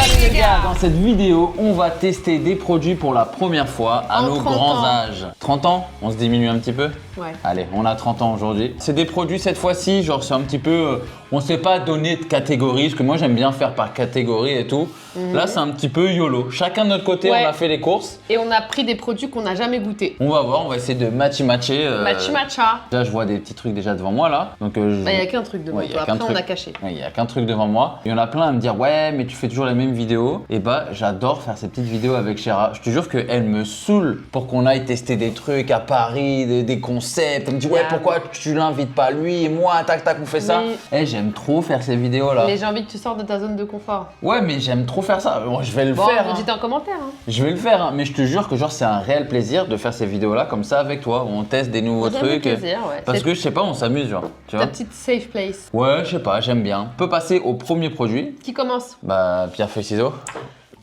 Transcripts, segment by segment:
Salut les gars. Dans cette vidéo, on va tester des produits pour la première fois à nos grands âges. 30 ans, on se diminue un petit peu? Ouais. Allez, on a 30 ans aujourd'hui. C'est des produits cette fois-ci, genre c'est un petit peu... on ne s'est pas donné de catégorie, parce que moi j'aime bien faire par catégorie et tout. Là c'est un petit peu YOLO. Chacun de notre côté, Ouais. on a fait les courses. Et on a pris des produits qu'on n'a jamais goûtés. On va voir, on va essayer de matcher. Matcha. Là je vois des petits trucs déjà devant moi là. Donc, Il n'y a qu'un truc devant Ouais, y a toi, qu'un après on truc. a caché. Il n'y a qu'un truc devant moi. Il y en a plein à me dire ouais mais tu fais toujours les mêmes vidéos. Et bah j'adore faire ces petites vidéos avec Chéra. Je te jure qu'elle me saoule pour qu'on aille tester des trucs à Paris, des concepts. Elle me dit ouais pourquoi tu l'invites pas lui et moi tac on fait ça. Mais- J'aime trop faire ces vidéos là. Mais j'ai envie que tu sortes de ta zone de confort. Ouais mais j'aime trop faire ça. Bon, je vais le faire. Vous dites en commentaire. Hein. Je vais le faire hein. Mais je te jure que genre c'est un réel plaisir de faire ces vidéos là comme ça avec toi. Où on teste des nouveaux Ça fait trucs. plaisir, ouais. Parce C'est que je sais pas, on s'amuse genre. Tu ta vois. petite safe place. Ouais, je sais pas, j'aime bien. On peut passer au premier produit. Qui commence? Bah, pierre, feuille, ciseaux.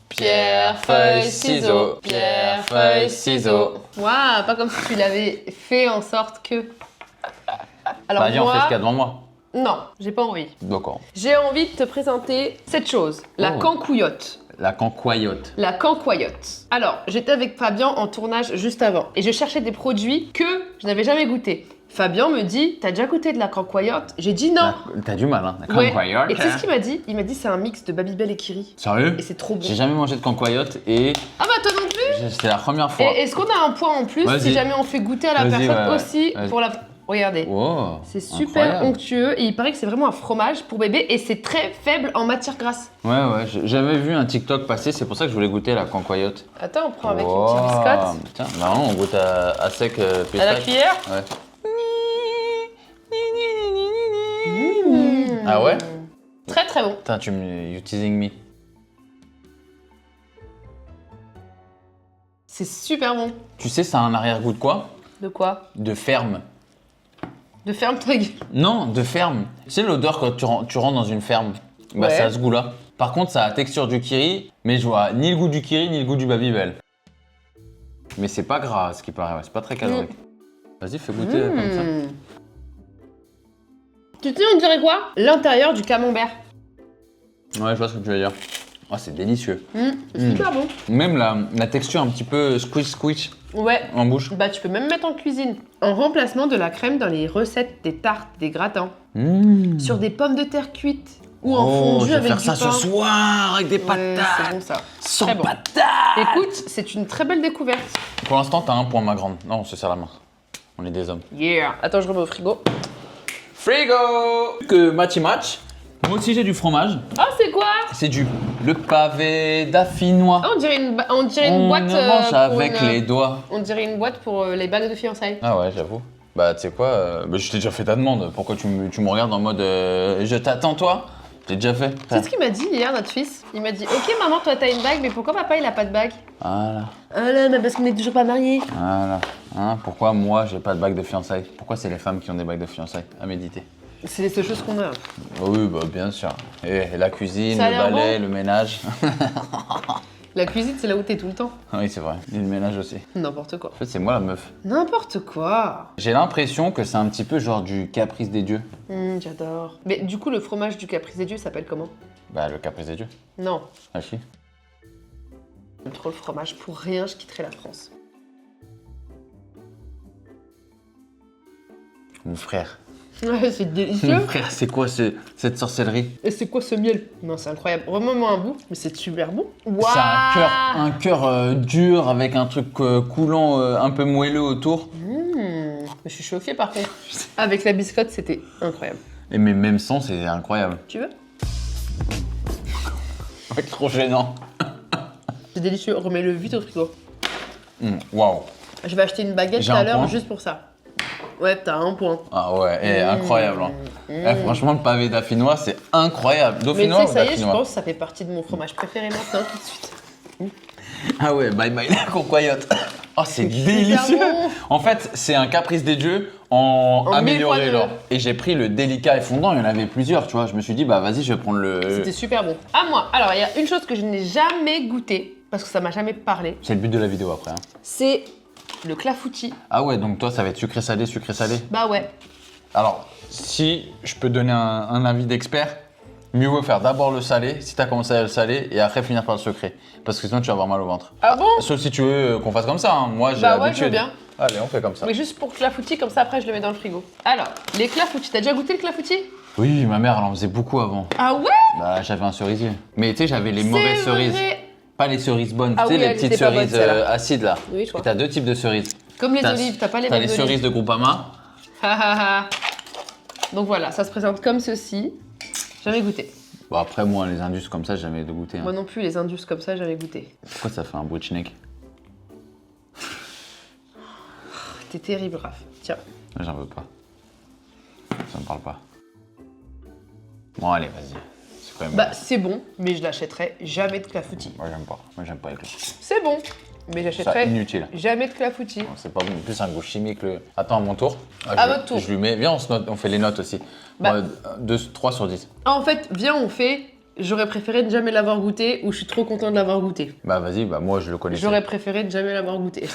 Pierre, feuille, ciseaux. Pierre, feuille, ciseaux. Waouh, pas comme si tu l'avais fait en sorte que. Alors Bah, viens, on fait ce moi, qu'il y a devant moi. non, j'ai pas envie. D'accord. J'ai envie de te présenter cette chose, la Oh. cancouillotte. La cancoyote. La cancoyote. Alors, j'étais avec Fabien en tournage juste avant et je cherchais des produits que je n'avais jamais goûtés. Fabien me dit, t'as déjà goûté de la cancoyote? J'ai dit non. T'as du mal, hein. La Ouais. cancoyote. Et tu sais ce qu'il m'a dit? Il m'a dit c'est un mix de Babybel et Kiri. Sérieux? Et c'est trop bon. J'ai jamais mangé de cancoyote et Ah bah toi non plus? c'était la première fois. Et est-ce qu'on a un point en plus Vas-y. si jamais on fait goûter à la Vas-y, personne ouais. aussi Vas-y. pour la... Regardez. Oh, C'est super incroyable. onctueux et il paraît que c'est vraiment un fromage pour bébé et c'est très faible en matière grasse. Ouais, j'avais vu un TikTok passer, c'est pour ça que je voulais goûter la cancoyote. Attends, on prend avec Oh. une petite biscotte. Tiens, bah non, on goûte à sec À la pistache. cuillère. Ouais. Mmh. Ah ouais? Très très bon. Putain, you teasing me. C'est super bon. Tu sais, ça a un arrière-goût de quoi? De quoi? De ferme. De ferme ta gueule. Non, de ferme. Tu sais l'odeur quand tu rentres dans une ferme? Bah Ouais. ça a ce goût-là. Par contre, ça a la texture du kiri, mais je vois ni le goût du kiri, ni le goût du Babybel. Mais c'est pas gras, à ce qui paraît, ouais, c'est pas très calorique. Vas-y, fais goûter comme ça. Mmh. Tu sais, on dirait quoi? L'intérieur du camembert. Ouais, je vois ce que tu veux dire. Oh, c'est délicieux. C'est super bon. Même la texture un petit peu squish Ouais. en bouche. Bah, tu peux même mettre en cuisine. En remplacement de la crème dans les recettes des tartes, des gratins. Mmh. Sur des pommes de terre cuites. Ou en Oh, fondue je vais avec faire du ça pain. ce soir avec des Ouais, patates. c'est bon ça. Sans Très bon. patates. Écoute, c'est une très belle découverte. Pour l'instant, t'as un point, ma grande. Non, on se serre la main. On est des hommes. Yeah. Attends, je remets au frigo. Frigo. Que matchy match. Moi aussi, j'ai du fromage. Oh, c'est quoi? C'est le pavé d'affinois. Oh, on dirait une, on dirait une On boîte. ne mange pour avec une- les doigts. On dirait une boîte pour les bagues de fiançailles. Ah ouais, j'avoue. Bah, tu sais quoi, bah, je t'ai déjà fait ta demande. Pourquoi tu me regardes en mode je t'attends, toi? J'ai déjà fait. Tu sais ce qu'il m'a dit hier, notre fils? Il m'a dit, ok maman, toi t'as une bague, mais pourquoi papa il a pas de bague? Voilà. Ah là, mais parce qu'on est toujours pas mariés. Voilà. Hein, pourquoi moi, j'ai pas de bague de fiançailles? Pourquoi c'est les femmes qui ont des bagues de fiançailles? À méditer. C'est les seules choses qu'on a. Ah oui, bah bien sûr. Et la cuisine, Ça a le l'air balai, bon. le ménage. La cuisine, c'est là où t'es tout le temps. Oui, c'est vrai. Et le ménage aussi. N'importe quoi. En fait, c'est moi la meuf. N'importe quoi. J'ai l'impression que c'est un petit peu genre du caprice des dieux. J'adore. Mais du coup, le fromage du Caprice des Dieux s'appelle comment? Bah, le caprice des dieux. Non. Ah si. J'aime trop le fromage. Pour rien, je quitterai la France. Mon frère. Ouais, c'est Mon délicieux. frère, c'est quoi cette sorcellerie? Et c'est quoi ce miel? Non, c'est incroyable. Remets-moi un bout, mais c'est super bon. Waouh. C'est un cœur dur avec un truc coulant un peu moelleux autour. Je suis chauffée par contre. Avec la biscotte, c'était incroyable. Et mais même sans, c'est incroyable. Tu veux? C'est trop gênant. C'est délicieux. Remets-le vite au frigo. Waouh. Je vais acheter une baguette J'ai tout à un l'heure point. juste pour ça. Ouais, t'as un point. Ah ouais, incroyable. Hein. Franchement, le pavé d'affinois, c'est incroyable. Mais tu Dauphinois sais, ou ça y est, je d'affinois? pense que ça fait partie de mon fromage préféré maintenant, tout de suite. Ah ouais, bye bye la concoyote. Oh, c'est super délicieux. bon. En fait, c'est un caprice des dieux en En amélioré. 1000 fois Genre. Et j'ai pris le délicat et fondant, il y en avait plusieurs, tu vois. Je me suis dit, bah vas-y, je vais prendre le... C'était super bon. À moi. Alors, il y a une chose que je n'ai jamais goûtée, parce que ça m'a jamais parlé, C'est le but de la vidéo après. Hein. c'est le clafoutis. Ah ouais, donc toi, ça va être sucré-salé, sucré-salé. Bah ouais. Alors, si je peux donner un avis d'expert, mieux vaut faire d'abord le salé, si t'as commencé à le salé, et après finir par le sucré. Parce que sinon tu vas avoir mal au ventre. Ah bon? Sauf si tu veux qu'on fasse comme ça, hein. Moi j'ai Bah ouais, l'habitude. je veux bien. Allez, on fait comme ça. Mais juste pour clafoutis, comme ça après je le mets dans le frigo. Alors, les clafoutis, t'as déjà goûté le clafoutis? Oui, ma mère elle en faisait beaucoup avant. Ah ouais? Bah j'avais un cerisier. Mais tu sais, j'avais les mauvaises C'est cerises. vrai. Pas les cerises bonnes, Ah tu sais, oui, les elles petites étaient pas bonnes, cerises celles-là. acides là. Oui, je vois. Et t'as deux types de cerises. Comme les olives, t'as pas les T'as mêmes les olives. cerises de Groupama. Ha, ha, ha. Donc voilà, ça se présente comme ceci. Jamais goûté. Bon après moi les indus comme ça j'ai jamais de goûter. Hein. Moi non plus, les indus comme ça, jamais goûté. Pourquoi ça fait un bruit de schneck? T'es terrible, Raph. Tiens. J'en veux pas. Ça me parle pas. Bon allez vas-y. C'est quand même. Bah c'est bon, mais je l'achèterai jamais de clafoutis. Moi j'aime pas. Moi j'aime pas les clous. C'est bon, mais C'est j'achèterai inutile. jamais de clafoutis. Non, c'est pas bon. En plus un goût chimique le. Attends à mon tour. À votre tour. Je lui mets. Viens on se note, on fait les notes aussi. Bah. Moi, 3 sur 10. Ah, en fait, viens, on fait. J'aurais préféré ne jamais l'avoir goûté ou je suis trop content de l'avoir goûté. Bah vas-y, bah moi je le connaissais. J'aurais préféré ne jamais l'avoir goûté.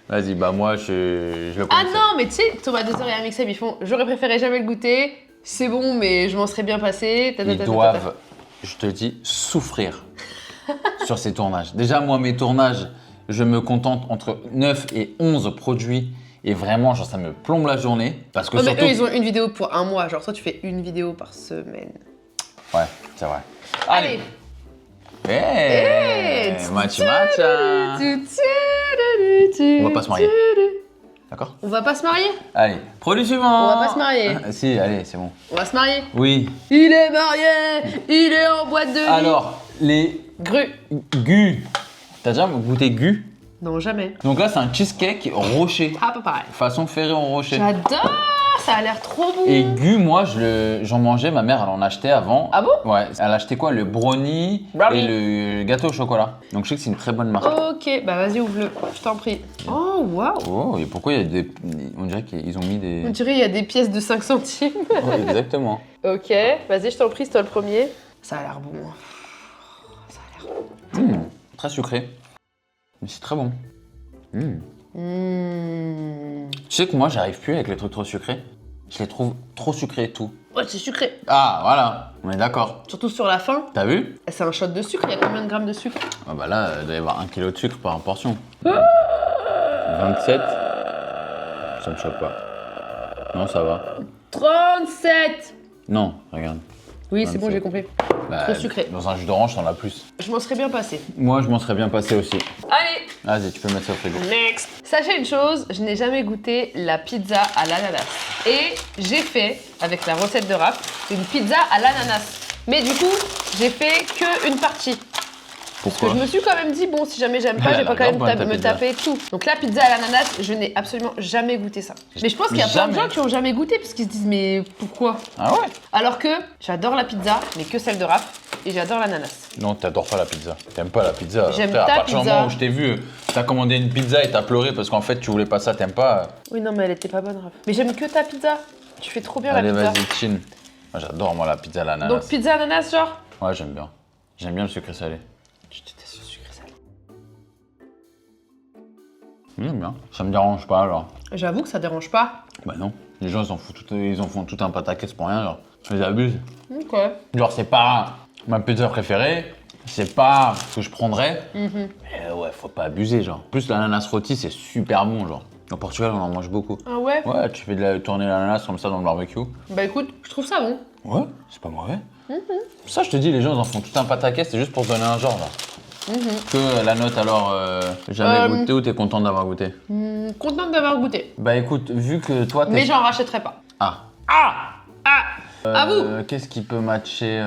Vas-y, bah moi je le Ah connaissais. non, mais tu sais, Thomas Dozer et Amixem, ils font j'aurais préféré jamais le goûter, c'est bon, mais je m'en serais bien passé. Ils doivent, je te dis, souffrir sur ces tournages. Déjà, moi, mes tournages, je me contente entre 9 et 11 produits. Et vraiment, genre, ça me plombe la journée. Parce que Ouais, mais surtout... eux, ils ont une vidéo pour un mois. Genre, toi, tu fais une vidéo par semaine. Ouais, c'est vrai. Allez. Hey, matcha matcha. On va pas se marier. D'accord? On va pas se marier? Allez, produit suivant. On va pas se marier. Ah, si, allez, c'est bon. On va se marier. Oui. Il est marié, il est en boîte de nuit. Alors, les Gru. gus. T'as déjà goûté gus? Non, jamais. Donc là, c'est un cheesecake rocher. Ah, pas pareil. Façon Ferrero Rocher. J'adore, ça a l'air trop bon. Et gus, moi, j'en mangeais, ma mère, elle en achetait avant. Ah bon? Ouais, elle achetait quoi? Le brownie Brownie. et le gâteau au chocolat. Donc je sais que c'est une très bonne marque. Ok, bah vas-y, ouvre-le, je t'en prie. Oh, waouh. Oh, et pourquoi il y a des... On dirait qu'ils ont mis des... On dirait il y a des pièces de 5 centimes. Ouais, exactement. Ok, vas-y, je t'en prie, c'est toi le premier. Ça a l'air bon. Ça a l'air bon. Très sucré. Mais c'est très bon. Tu sais que moi, j'arrive plus avec les trucs trop sucrés. Je les trouve trop sucrés et tout. Ouais, c'est sucré. Ah, voilà, on est d'accord. Surtout sur la fin. T'as vu? C'est un shot de sucre, il y a combien de grammes de sucre? Ah bah là, il doit y avoir 1 kg de sucre par portion. 27. Ça me choque pas. Non, ça va. 37. Non, regarde. Oui, c'est bon, 27. j'ai compris. Bah, Trop sucré. Dans un jus d'orange, t'en as plus. Je m'en serais bien passé. Moi, je m'en serais bien passé aussi. Allez, Vas-y, tu peux mettre ça au frigo. next. Sachez une chose, je n'ai jamais goûté la pizza à l'ananas. Et j'ai fait, avec la recette de Raph, une pizza à l'ananas. Mais du coup, j'ai fait qu'une partie. Parce que Pourquoi? je me suis quand même dit, bon, si jamais j'aime pas, Elle je vais a pas quand l'air même bonne, ta me pizza. taper tout. Donc la pizza à l'ananas, je n'ai absolument jamais goûté ça. Mais je pense qu'il y a plein de Jamais. gens qui ont jamais goûté parce qu'ils se disent, mais pourquoi? Ah ouais? Alors que j'adore la pizza, mais que celle de Raph, et j'adore l'ananas. Non, t'adores pas la pizza. T'aimes pas la pizza. J'aime Frère, ta à partir du pizza. moment où je t'ai vu, t'as commandé une pizza et t'as pleuré parce qu'en fait, tu voulais pas ça, t'aimes pas. Oui, non, mais elle était pas bonne, Raph. Mais j'aime que ta pizza. Tu fais trop bien Allez, la pizza. vas-y, chin. Moi, j'adore, moi, la pizza à l'ananas. Donc pizza ananas, genre? Ouais, j'aime bien. J'aime bien le sucré salé. Je déteste le sucré salé. J'aime bien. Ça me dérange pas, genre. J'avoue que ça dérange pas. Bah non. Les gens, ils en font tout un pataquès pour rien, genre. Ils abusent. Ok. Genre, c'est pas ma pizza préférée. C'est pas ce que je prendrais. Mhm. Mais ouais, faut pas abuser, genre. En plus, l'ananas rôti, c'est super bon, genre. Au Portugal, on en mange beaucoup. Ah ouais? Ouais, tu fais tourner l'ananas comme ça dans le barbecue. Bah écoute, je trouve ça bon. Ouais, c'est pas mauvais. Ça, je te dis, les gens, ils en font tout un pataquès, c'est juste pour se donner un genre, là. Que la note, alors, jamais goûté ou t'es content d'avoir goûté? Contente d'avoir goûté. Bah écoute, vu que toi, t'es... Mais j'en rachèterai pas. Ah. À vous. Qu'est-ce qui peut matcher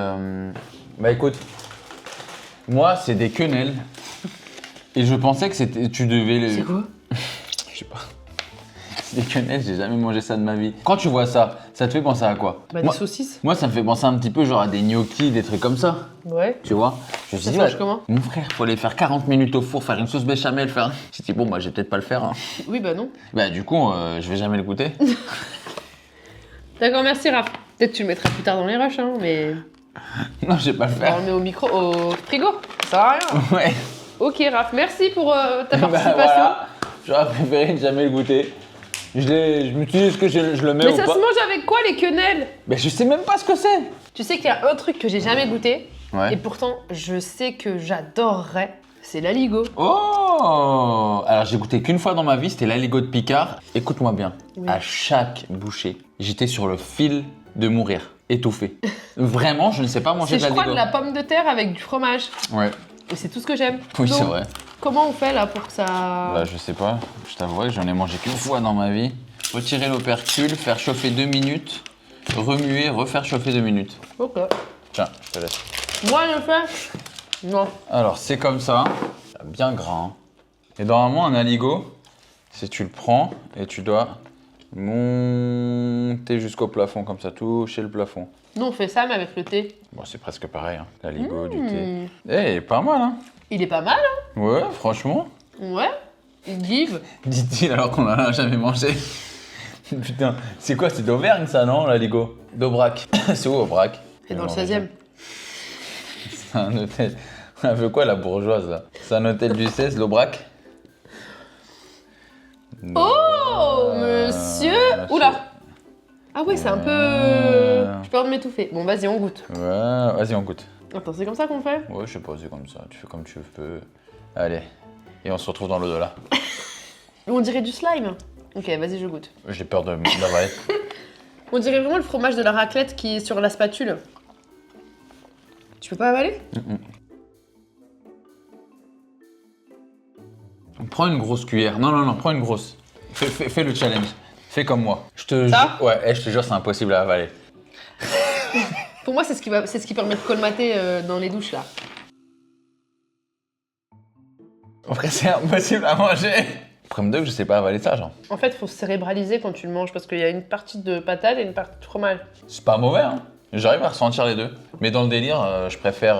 Bah écoute, moi, c'est des quenelles. Et je pensais que c'était, tu devais les... C'est quoi? Je sais pas. C'est des quenelles, j'ai jamais mangé ça de ma vie. Quand tu vois ça, ça te fait penser à quoi? Bah moi, des saucisses. moi, ça me fait penser un petit peu genre à des gnocchis, des trucs comme ça. Ouais. Tu vois? Je me suis Ça dit, se mange comment? mon frère, faut les faire 40 minutes au four, faire une sauce béchamel, faire... J'ai dit, bon, bah, je vais peut-être pas le faire. Hein. Oui, bah non. Bah, du coup, je vais jamais le goûter. D'accord, merci Raph. Peut-être tu le mettras plus tard dans les rushs, hein, mais... Non, je vais pas le On faire. le met au micro, au frigo. Ça sert à rien. Ouais. Ok Raph, merci pour ta Bah, participation. voilà. J'aurais préféré ne jamais le goûter. Je me suis dit, est-ce que je le mets Mais ou ça pas? se mange avec quoi les quenelles? Mais je sais même pas ce que c'est. Tu sais qu'il y a un truc que j'ai jamais goûté, Ouais. et pourtant je sais que j'adorerais, c'est l'aligot. Oh! Alors j'ai goûté qu'une fois dans ma vie, c'était l'aligot de Picard. Écoute-moi bien, Oui. à chaque bouchée, j'étais sur le fil de mourir, étouffé. Vraiment, je ne sais pas manger C'est de je crois l'aligot. de la pomme de terre avec du fromage. Ouais, Et c'est tout ce que j'aime. oui Donc, c'est vrai. Comment on fait là pour que ça... Bah je sais pas, je t'avouerai que j'en ai mangé qu'une fois dans ma vie. Retirer l'opercule, faire chauffer 2 minutes, remuer, refaire chauffer 2 minutes. Ok. Tiens, je te laisse. Moi je fais... Non. Alors c'est comme ça, bien gras. Hein. Et normalement un aligot, c'est tu le prends et tu dois monter jusqu'au plafond comme ça, toucher le plafond. Nous on fait ça mais avec le thé. Bon c'est presque pareil, hein. L'aligot, du thé. Eh, pas mal hein. Il est pas mal hein? Ouais, franchement. Ouais. Il give. Dit-il alors qu'on en a jamais mangé. Putain, c'est quoi? C'est d'Auvergne ça non l'aligot? D'Aubrac. C'est où Aubrac? Et dans le 16e. C'est un hôtel. Elle veut quoi la bourgeoise là? C'est un hôtel du 16, l'Aubrac? Oh monsieur. Oula. Ah ouais c'est un peu... Je peux m'étouffer. Bon vas-y on goûte. Ouais, vas-y on goûte. Attends c'est comme ça qu'on fait? Ouais, je sais pas, c'est comme ça. Tu fais comme tu peux. Allez. Et on se retrouve dans l'au-delà. On dirait du slime. Ok vas-y je goûte. J'ai peur d'avaler. On dirait vraiment le fromage de la raclette qui est sur la spatule. Tu peux pas avaler? Prends une grosse cuillère. Non, prends une grosse. Fais le challenge. Fais comme moi. Je te Ça jure. Ouais, je te jure, c'est impossible à avaler. Pour moi, c'est ce qui permet de colmater dans les douches là. Après, c'est impossible à manger. Prime de que je sais pas avaler ça, genre. En fait, il faut se cérébraliser quand tu le manges parce qu'il y a une partie de patate et une partie de fromage. C'est pas mauvais, hein. J'arrive à ressentir les deux. Mais dans le délire, je préfère,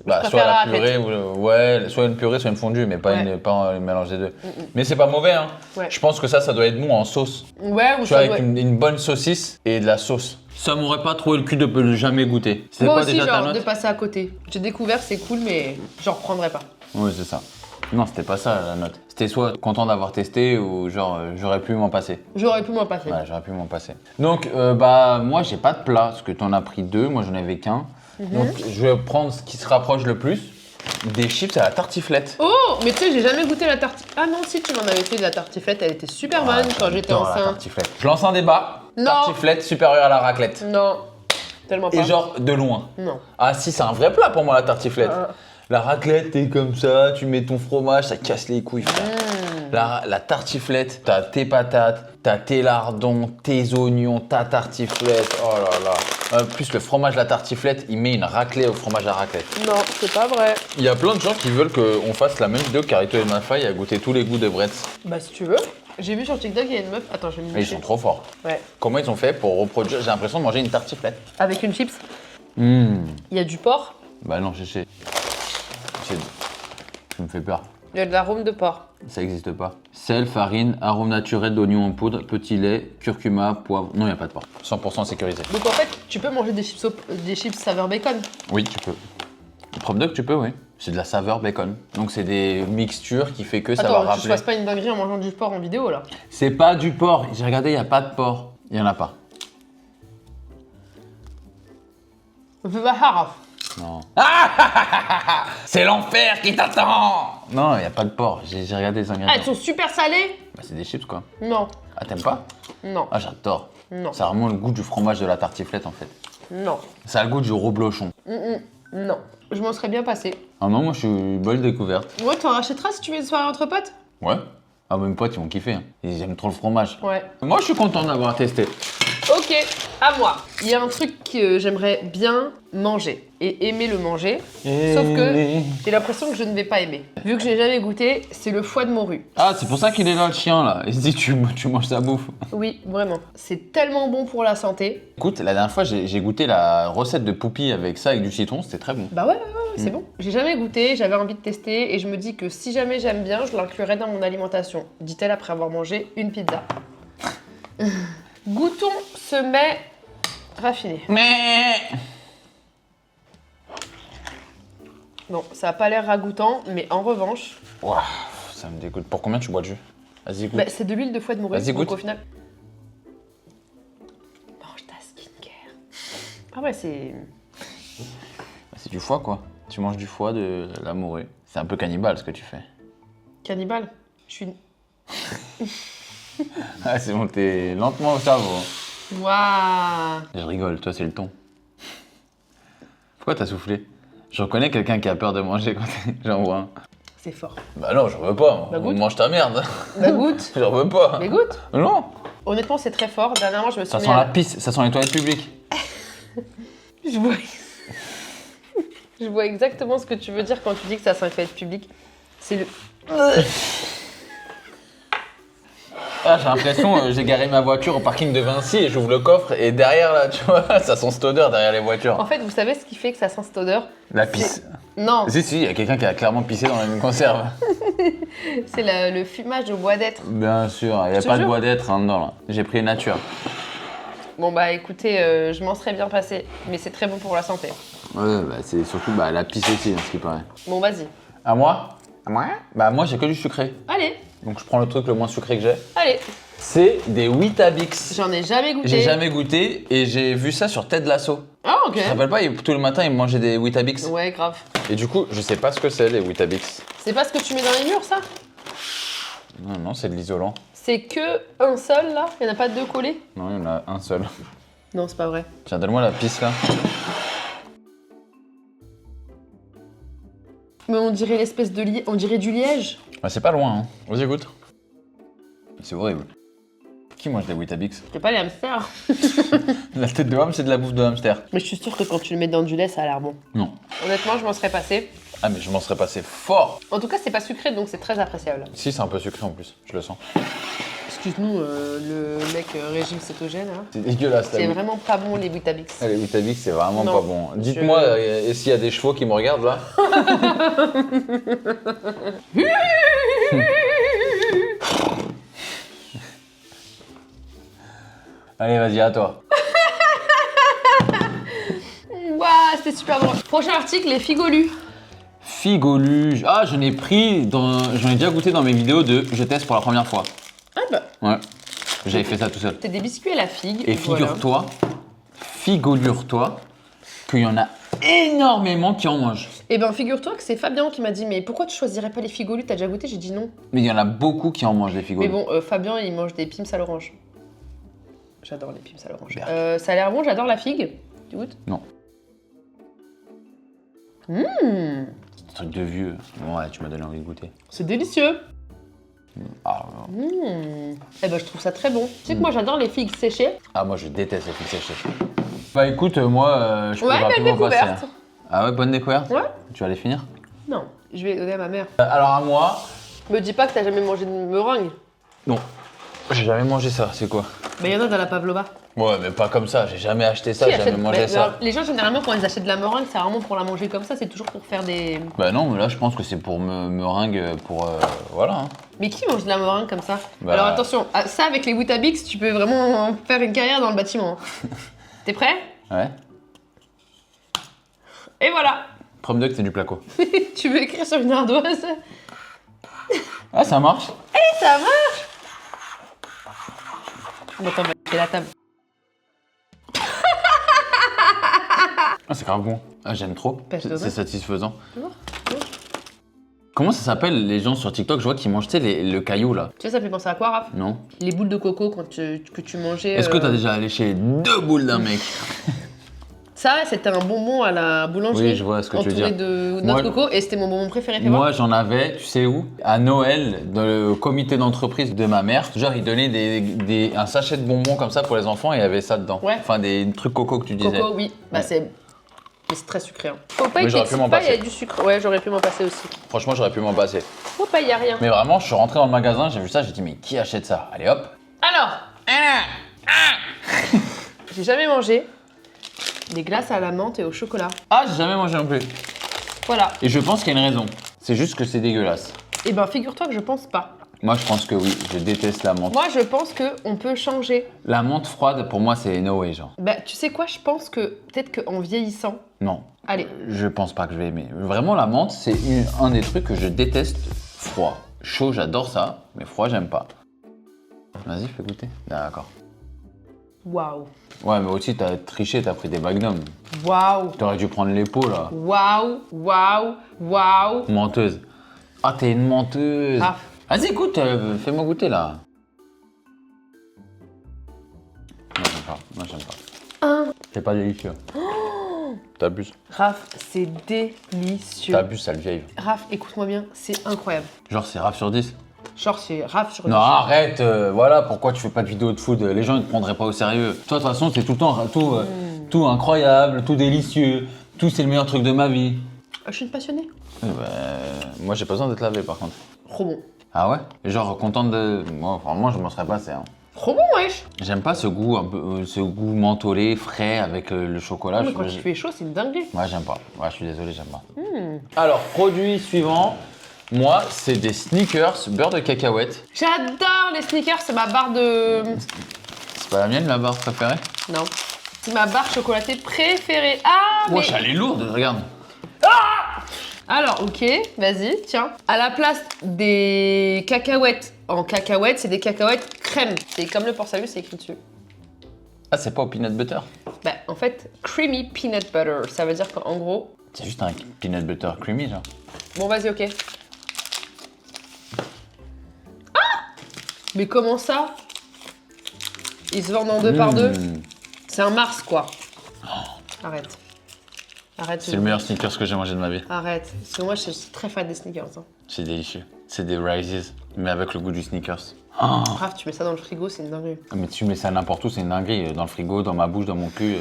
préfère soit la la purée, ouais, soit une purée, soit une fondue, mais pas, Ouais. pas un mélange des deux. Mais c'est pas mauvais, hein. Ouais. Je pense que ça doit être bon en sauce. Ouais, ou Tu vois, ça avec doit... une bonne saucisse et de la sauce. Ça m'aurait pas trouvé le cul de le jamais goûter. C'est Moi quoi aussi, déjà ta genre, note? de passer à côté. J'ai découvert, c'est cool, mais j'en reprendrai pas. Oui, c'est ça. Non, c'était pas ça la note. C'était soit content d'avoir testé ou genre j'aurais pu m'en passer. J'aurais pu m'en passer. Ouais, j'aurais pu m'en passer. Donc, bah, moi, j'ai pas de plat, parce que t'en as pris 2, moi j'en avais qu'un. Donc, je vais prendre ce qui se rapproche le plus des chips à la tartiflette. Oh, mais tu sais, j'ai jamais goûté la tartiflette. Ah non, si, tu m'en avais fait de la tartiflette, elle était super bonne quand j'étais J'adore la enceinte. tartiflette. Je lance un débat. Non. Tartiflette supérieure à la raclette. Non, tellement pas. Et genre de loin. Non. Ah si, c'est un vrai plat pour moi la tartiflette. Ah. La raclette, t'es comme ça, tu mets ton fromage, ça casse les couilles. Frère. La tartiflette, t'as tes patates, t'as tes lardons, tes oignons, ta tartiflette. Oh là là. Plus le fromage de la tartiflette, il met une raclée au fromage à raclette. Non, c'est pas vrai. Il y a plein de gens qui veulent qu'on fasse la même vidéo que Carito et Mafaille à goûter tous les goûts de Bretz. Bah si tu veux. J'ai vu sur TikTok, il y a une meuf. Attends, je vais me Et ils boucher. sont trop forts. Ouais. Comment ils ont fait pour reproduire? J'ai l'impression de manger une tartiflette. Avec une chips. Il Il y a du porc, Bah non, je sais. Tu me fais peur. il y a de l'arôme de porc. Ça n'existe pas. Sel, farine, arôme naturel d'oignon en poudre, petit lait, curcuma, poivre. Non, il n'y a pas de porc. 100% sécurisé. Donc en fait, tu peux manger des chips saveur bacon. Oui, tu peux. Prop dog, tu peux, oui. C'est de la saveur bacon. Donc c'est des mixtures qui fait que ça va Attends, je rappeler. fasse pas une dinguerie en mangeant du porc en vidéo là. C'est pas du porc. J'ai regardé, il n'y a pas de porc. Il n'y en a pas. Non. C'est l'enfer qui t'attend. Non, il n'y a pas de porc. J'ai regardé les ingrédients. Ah, elles sont super salées. Bah, c'est des chips, quoi. Non, Ah, t'aimes pas? non, Ah, j'adore. non, Ça a vraiment le goût du fromage de la tartiflette, en fait. non, Ça a le goût du reblochon. non. Je m'en serais bien passé. Ah non, moi, je suis bonne découverte. Ouais, t'en rachèteras si tu veux une soirée entre potes. Ouais. Ah, mes potes, ils vont kiffer. Hein. Ils aiment trop le fromage. Ouais. Moi, je suis content d'avoir testé. Ok, à moi. Il y a un truc que j'aimerais bien manger et aimer le manger. Sauf que j'ai l'impression que je ne vais pas aimer. Vu que je n'ai jamais goûté, c'est le foie de morue. Ah, c'est pour ça qu'il est là, le chien, là. Il se dit, tu manges sa bouffe. Oui, vraiment. C'est tellement bon pour la santé. Écoute, la dernière fois, j'ai goûté la recette de Poupie avec ça, avec du citron. C'était très bon. Bah ouais, c'est bon. J'ai jamais goûté, j'avais envie de tester et je me dis que si jamais j'aime bien, je l'inclurai dans mon alimentation. Dit-elle après avoir mangé une pizza. Goûtons ce mets raffiné. Mais... Bon, ça a pas l'air ragoûtant, mais en revanche, Ouah, ça me dégoûte. Pour combien tu bois de jus? Vas-y, goûte. Bah, c'est de l'huile de foie de morue. Vas-y, Donc goûte. au final. Mange ta skincare. Ah ouais, c'est. C'est du foie, quoi. Tu manges du foie de la morue. C'est un peu cannibale ce que tu fais. Cannibale. Je suis. Ah, c'est bon, t'es lentement au cerveau. Waouh. Je rigole, toi, c'est le ton. Pourquoi t'as soufflé? Je reconnais quelqu'un qui a peur de manger quand j'en vois un. C'est fort. Bah non, j'en veux pas. Bah, goûte. Mange ta merde. Bah goûte. J'en veux pas. Mais goûte. Non. Honnêtement, c'est très fort. Dernièrement, je me suis Ça mis sent à- la pisse, ça sent les toilettes publiques. Je vois... je vois exactement ce que tu veux dire quand tu dis que ça sent les toilettes publiques. C'est le... Ah, j'ai l'impression, j'ai garé ma voiture au parking de Vinci et j'ouvre le coffre et derrière là, tu vois, ça sent cette odeur derrière les voitures. En fait, vous savez ce qui fait que ça sent cette odeur? La pisse. Non, Si, il y a quelqu'un qui a clairement pissé dans une conserve. c'est le fumage au bois d'être. Bien sûr, il n'y a Je te pas de jure. bois d'être hein, dedans là. J'ai pris nature. Bon bah écoutez, je m'en serais bien passé, mais c'est très bon pour la santé. Ouais, bah, c'est surtout la pisse aussi, hein, ce qui paraît. Bon, vas-y. À moi? À moi? Bah, moi j'ai que du sucré. Allez, Donc je prends le truc le moins sucré que j'ai. allez. C'est des Weetabix. J'en ai jamais goûté. J'ai jamais goûté et j'ai vu ça sur Ted Lasso. Ah, ok. Tu te rappelles pas, tout le matin il mangeait des Weetabix. Ouais, grave. Et du coup, je sais pas ce que c'est les Weetabix. C'est pas ce que tu mets dans les murs, ça? Non, non, c'est de l'isolant. C'est que un seul, là? Il y en a pas deux collés? Non, il y en a un seul. Non, c'est pas vrai. Tiens, donne-moi la pisse là. Mais on dirait l'espèce de on dirait du liège. Bah, c'est pas loin, hein. Vas-y, goûte. C'est horrible. Qui mange des Weetabix? C'est pas les hamsters. La tête de ham, c'est de la bouffe de hamster. Mais je suis sûre que quand tu le mets dans du lait, ça a l'air bon. Non. Honnêtement, je m'en serais passé. Ah, mais je m'en serais passé fort. En tout cas, c'est pas sucré, donc c'est très appréciable. Si, c'est un peu sucré en plus, je le sens. Excuse-nous, le mec régime cétogène, hein. C'est dégueulasse C'est là. vraiment pas bon, les Weetabix. Ah, les Weetabix, c'est vraiment Non. pas bon. Dites-moi s'il y a des chevaux qui me regardent là. Allez, vas-y, à toi. Waouh, c'était super drôle. Prochain article, les figolus. Figolu. Ah, j'en ai déjà goûté dans mes vidéos de je teste pour la première fois. Ah bah, Ouais. J'avais fait ça tout seul. c'est des biscuits à la figue. Et voilà. figure-toi qu'il y en a énormément qui en mangent. Eh ben, figure-toi que c'est Fabien qui m'a dit, mais pourquoi tu choisirais pas les figolus? T'as déjà goûté? J'ai dit non. Mais il y en a beaucoup qui en mangent des figolus. Mais bon, Fabien, il mange des pims à l'orange. J'adore les pims à l'orange. Merde. Ça a l'air bon, j'adore la figue. Tu goûtes? Non. Mmh, C'est un truc de vieux. Ouais, tu m'as donné envie de goûter. c'est délicieux. Ah, Mmh. Eh ben, je trouve ça très bon. Tu sais que moi, j'adore les figues séchées. ah, moi je déteste les figues séchées. Bah écoute, moi je peux Ouais, belle rapidement passer. découverte. Ah ouais, bonne découverte. Ouais. Tu vas les finir? Non, je vais les donner à ma mère. Alors à moi, Me dis pas que t'as jamais mangé de meringue. non. J'ai jamais mangé ça, c'est quoi? Mais il y en a dans la pavlova. Ouais, mais pas comme ça, j'ai jamais acheté ça, Qui j'ai jamais achète- mangé mais ça. alors, les gens, généralement, quand ils achètent de la meringue, c'est rarement pour la manger comme ça, c'est toujours pour faire des... Bah non, mais là je pense que c'est pour meringue, pour... voilà. Hein. Mais qui mange de la meringue comme ça? Bah- Alors attention, ça avec les Weetabix, tu peux vraiment faire une carrière dans le bâtiment. T'es prêt? Ouais. Et voilà. Preuve de que c'est du placo. Tu veux écrire sur une ardoise? Ah, ça marche? Et ça marche. Bon, attends, on va quitter la table. Ah, c'est grave bon. Ah, j'aime trop. Bah, je te C'est donne. satisfaisant. Tu vois? Comment ça s'appelle les gens sur TikTok? Je vois qu'ils mangent, tu sais, le caillou là. Tu sais, ça me fait penser à quoi, Raph? Non? Les boules de coco que tu mangeais. Est-ce que t'as déjà léché 2 boules d'un mec? Ça, c'était un bonbon à la boulangerie. Oui, je vois ce que tu veux entouré dire. de Moi- noix de coco, et c'était mon bonbon préféré. Fais voir. Moi, j'en avais, tu sais où? À Noël, dans le comité d'entreprise de ma mère. Genre, ils donnaient un sachet de bonbons comme ça pour les enfants et il y avait ça dedans. Ouais. Enfin, des trucs coco que tu disais. Coco, oui. Bah, Ouais. mais c'est très sucré. Hein. Faut pas Oui, y j'aurais pu m'en pas, il y a passer. du sucre. Ouais, j'aurais pu m'en passer aussi. Franchement, j'aurais pu m'en passer. Faut pas, y a rien. Mais vraiment, je suis rentré dans le magasin, j'ai vu ça, j'ai dit, mais qui achète ça? Allez hop. Alors, j'ai jamais mangé des glaces à la menthe et au chocolat. Ah, j'ai jamais mangé non plus. Voilà. Et je pense qu'il y a une raison. C'est juste que c'est dégueulasse. Et ben, figure-toi que je pense pas. Moi, je pense que oui, je déteste la menthe. Moi, je pense qu'on peut changer. La menthe froide, pour moi, c'est no way, genre. Bah, tu sais quoi, je pense que peut-être qu'en vieillissant. Non, Allez, je pense pas que je vais aimer. Vraiment, la menthe, c'est un des trucs que je déteste froid. Chaud, j'adore ça, mais froid, j'aime pas. Vas-y, fais goûter. D'accord. Waouh. Ouais, mais aussi, t'as triché, t'as pris des magnums. Waouh. T'aurais dû prendre les pots, là. Waouh. Waouh. Waouh. Menteuse. Ah, t'es une menteuse. Ah. Vas-y, écoute, fais-moi goûter, là. Moi, j'aime pas. Moi, j'aime pas. C'est pas délicieux. T'abuses. Raph, c'est délicieux. T'abuses, sale vieille. Raph, écoute-moi bien, c'est incroyable. Genre, c'est raf sur 10. Genre, c'est Raph sur Non, arrête, voilà pourquoi tu fais pas de vidéo de food. Les gens ils te prendraient pas au sérieux. Toi, de toute façon, c'est tout le temps tout incroyable, tout délicieux, tout c'est le meilleur truc de ma vie. Je suis une passionnée. Moi, j'ai pas besoin d'être lavé par contre. Trop bon. Ah ouais? Genre, contente de. Moi, je m'en serais passé. Hein. Trop bon, wesh. J'aime pas ce goût un peu, ce goût mentholé, frais avec le chocolat. Mais quand il fait chaud, c'est une dinguerie. Ouais, j'aime pas. Ouais, je suis désolé, j'aime pas. Alors, produit suivant. Moi, c'est des sneakers beurre de cacahuète. J'adore les sneakers, c'est ma barre de... C'est pas la mienne, la barre préférée? Non. C'est ma barre chocolatée préférée. Ah, mais... Wesh, elle est lourde, regarde. Alors, ok, vas-y, tiens. À la place des cacahuètes en cacahuètes, c'est des cacahuètes crème. C'est comme le port-salut, c'est écrit dessus. Ah, c'est pas au peanut butter? Bah, en fait, creamy peanut butter. Ça veut dire qu'en gros... C'est juste un peanut butter creamy, genre. Bon, vas-y, ok. Mais comment ça? Ils se vendent en deux par deux? C'est un Mars, quoi. Arrête. Arrête. C'est le meilleur sneakers que j'ai mangé de ma vie. Arrête. Parce que moi, je suis très fan des sneakers. Hein. C'est délicieux. C'est des Rises, mais avec le goût du sneakers. Bref, tu mets ça dans le frigo, c'est une dinguerie. Mais tu mets ça n'importe où, c'est une dinguerie. Dans le frigo, dans ma bouche, dans mon cul.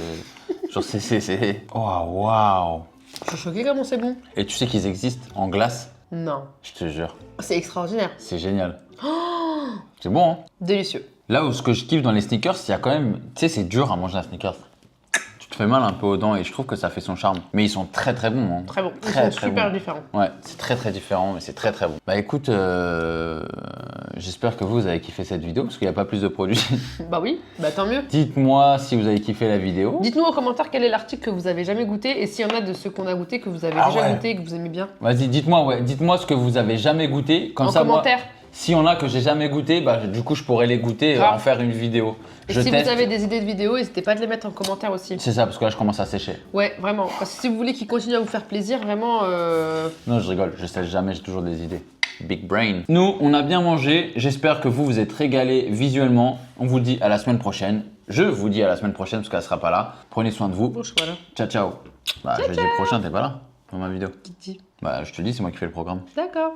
Genre, c'est... Oh, waouh. Je suis choquée comment c'est bon. Et tu sais qu'ils existent en glace? Non. Je te jure. C'est extraordinaire. C'est génial. C'est bon, hein? Délicieux. Là où ce que je kiffe dans les sneakers, il y a quand même... Tu sais, c'est dur à manger un sneakers. Tu te fais mal un peu aux dents et je trouve que ça fait son charme. Mais ils sont très très bons. Hein. Très bon. Ils Très, sont très super bons. différents. Ouais, c'est très très différent, mais c'est très très bon. Bah écoute, j'espère que vous avez kiffé cette vidéo parce qu'il n'y a pas plus de produits. Bah oui, bah tant mieux. Dites-moi si vous avez kiffé la vidéo. Dites-nous en commentaire quel est l'article que vous avez jamais goûté et s'il y en a de ceux qu'on a goûté que vous avez déjà goûté et que vous aimez bien. Vas-y, dites-moi ce que vous avez jamais goûté. Comme En ça, commentaire. moi, si on a que j'ai jamais goûté, bah du coup je pourrais les goûter et Grave. en faire une vidéo. Et Je si teste. vous avez des idées de vidéos, n'hésitez pas à les mettre en commentaire aussi. C'est ça, parce que là je commence à sécher. Ouais, vraiment. Parce que si vous voulez qu'ils continuent à vous faire plaisir, vraiment... Non, je rigole, je sèche jamais, j'ai toujours des idées. Big brain. Nous, on a bien mangé. J'espère que vous êtes régalés visuellement. On vous dit à la semaine prochaine. Je vous dis à la semaine prochaine parce qu'elle sera pas là. Prenez soin de vous. Bon, je suis pas là. Ciao, ciao. Bah, jeudi prochain, t'es pas là dans ma vidéo. Titi. Bah, je te dis, c'est moi qui fais le programme. D'accord.